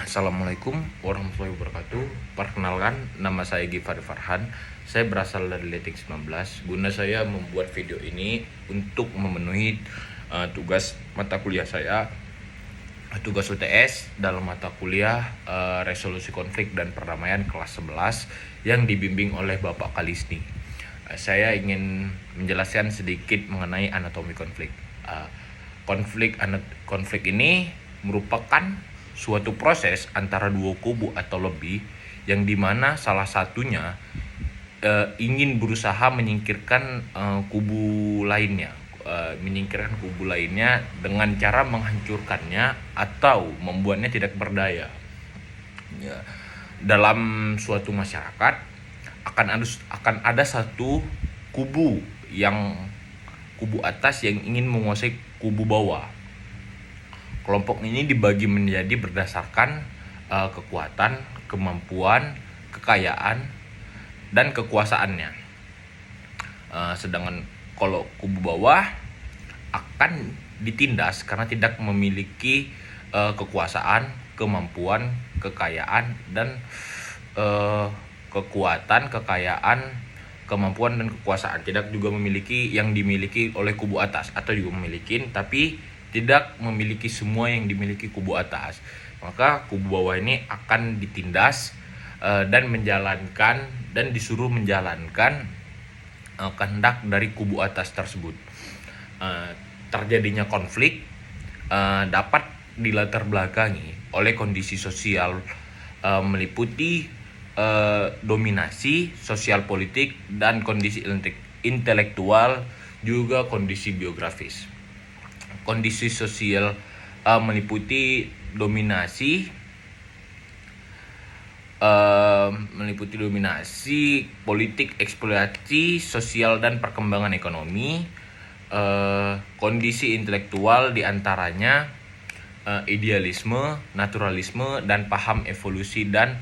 Assalamualaikum warahmatullahi wabarakatuh. Perkenalkan, nama saya Gifari Farhan. Saya berasal dari Letik 19. Guna saya membuat video ini untuk memenuhi tugas mata kuliah saya, tugas UTS dalam mata kuliah Resolusi Konflik dan Perdamaian kelas 11 yang dibimbing oleh Bapak Kalisni. Saya ingin menjelaskan sedikit mengenai anatomi konflik. Konflik ini merupakan suatu proses antara dua kubu atau lebih yang dimana salah satunya ingin berusaha menyingkirkan kubu lainnya, dengan cara menghancurkannya atau membuatnya tidak berdaya. Ya, dalam suatu masyarakat akan ada satu kubu atas yang ingin menguasai kubu bawah. Kelompok ini dibagi menjadi berdasarkan kekuatan, kemampuan, kekayaan, dan kekuasaannya. Sedangkan kalau kubu bawah akan ditindas karena tidak memiliki kekuasaan, kemampuan, kekayaan, dan kemampuan dan kekuasaan. Tidak juga memiliki yang dimiliki oleh kubu atas, atau juga memiliki tapi tidak memiliki semua yang dimiliki kubu atas. Maka kubu bawah ini akan ditindas dan disuruh menjalankan kehendak dari kubu atas tersebut. Terjadinya konflik dapat dilatar belakangi oleh kondisi sosial meliputi dominasi sosial politik dan kondisi intelektual, juga kondisi biografis. Kondisi sosial meliputi dominasi politik, eksploitasi sosial, dan perkembangan ekonomi. Kondisi intelektual diantaranya idealisme, naturalisme, dan paham evolusi dan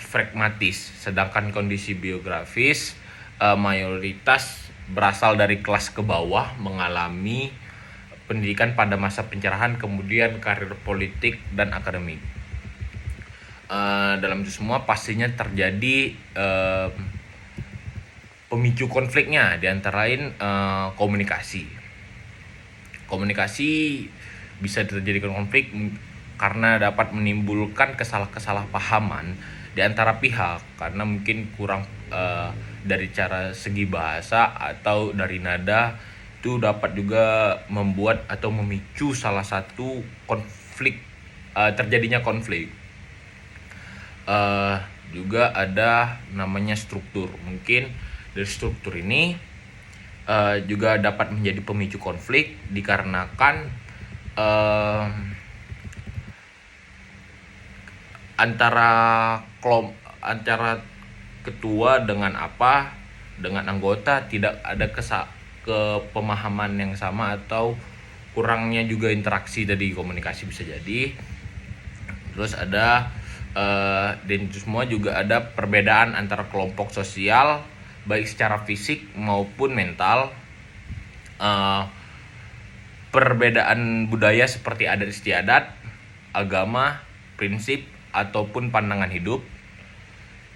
pragmatis. Sedangkan kondisi biografis mayoritas berasal dari kelas ke bawah, mengalami pendidikan pada masa pencerahan, kemudian karir politik dan akademik. Dalam itu semua pastinya terjadi pemicu konfliknya, diantara lain komunikasi. Komunikasi bisa terjadi konflik karena dapat menimbulkan kesalahpahaman di antara pihak, karena mungkin kurang dari cara segi bahasa atau dari nada, itu dapat juga membuat atau memicu salah satu terjadinya konflik. Juga ada namanya struktur. Mungkin dari struktur ini juga dapat menjadi pemicu konflik dikarenakan antara ketua dengan anggota tidak ada kepemahaman yang sama, atau kurangnya juga interaksi dari komunikasi bisa jadi. Terus ada dan itu semua juga ada perbedaan antara kelompok sosial baik secara fisik maupun mental. Perbedaan budaya seperti adat istiadat, agama, prinsip, ataupun pandangan hidup.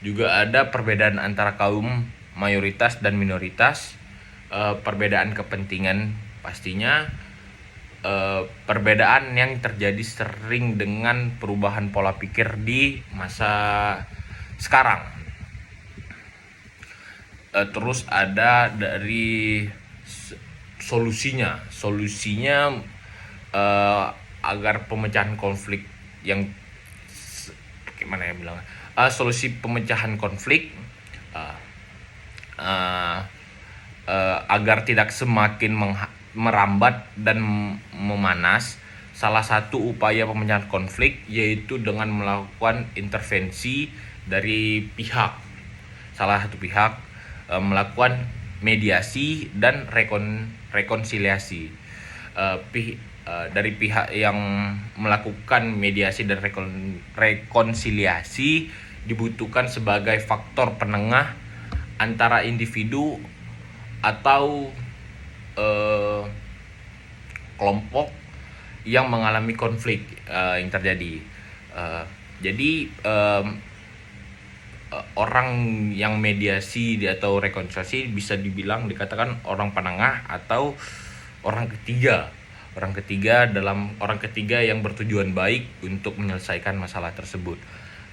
Juga ada perbedaan antara kaum mayoritas dan minoritas, perbedaan kepentingan pastinya, perbedaan yang terjadi sering dengan perubahan pola pikir di masa sekarang. Terus ada dari solusinya agar pemecahan konflik yang solusi pemecahan konflik agar tidak semakin merambat dan memanas. Salah satu upaya pemecahan konflik yaitu dengan melakukan intervensi dari salah satu pihak, melakukan mediasi dan rekonsiliasi. Dari pihak yang melakukan mediasi dan rekonsiliasi dibutuhkan sebagai faktor penengah antara individu atau kelompok yang mengalami konflik yang terjadi. Jadi orang yang mediasi atau rekonsiliasi bisa dibilang dikatakan orang penengah atau orang ketiga. Orang ketiga yang bertujuan baik untuk menyelesaikan masalah tersebut.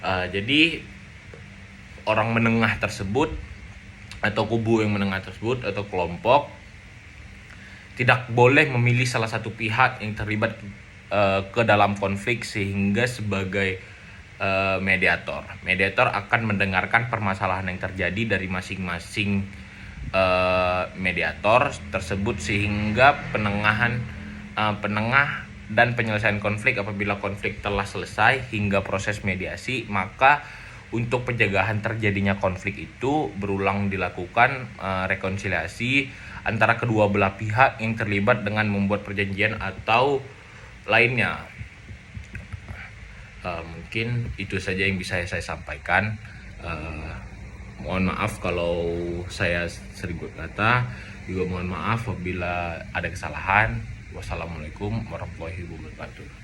Jadi orang menengah tersebut atau kubu yang menengah tersebut atau kelompok tidak boleh memilih salah satu pihak yang terlibat ke dalam konflik sehingga sebagai mediator akan mendengarkan permasalahan yang terjadi dari masing-masing mediator tersebut sehingga penengah dan penyelesaian konflik. Apabila konflik telah selesai hingga proses mediasi, maka untuk pencegahan terjadinya konflik itu berulang dilakukan rekonsiliasi antara kedua belah pihak yang terlibat dengan membuat perjanjian atau lainnya. Mungkin itu saja yang bisa saya sampaikan. Mohon maaf kalau saya sering berkata, juga mohon maaf apabila ada kesalahan. Wassalamualaikum warahmatullahi wabarakatuh.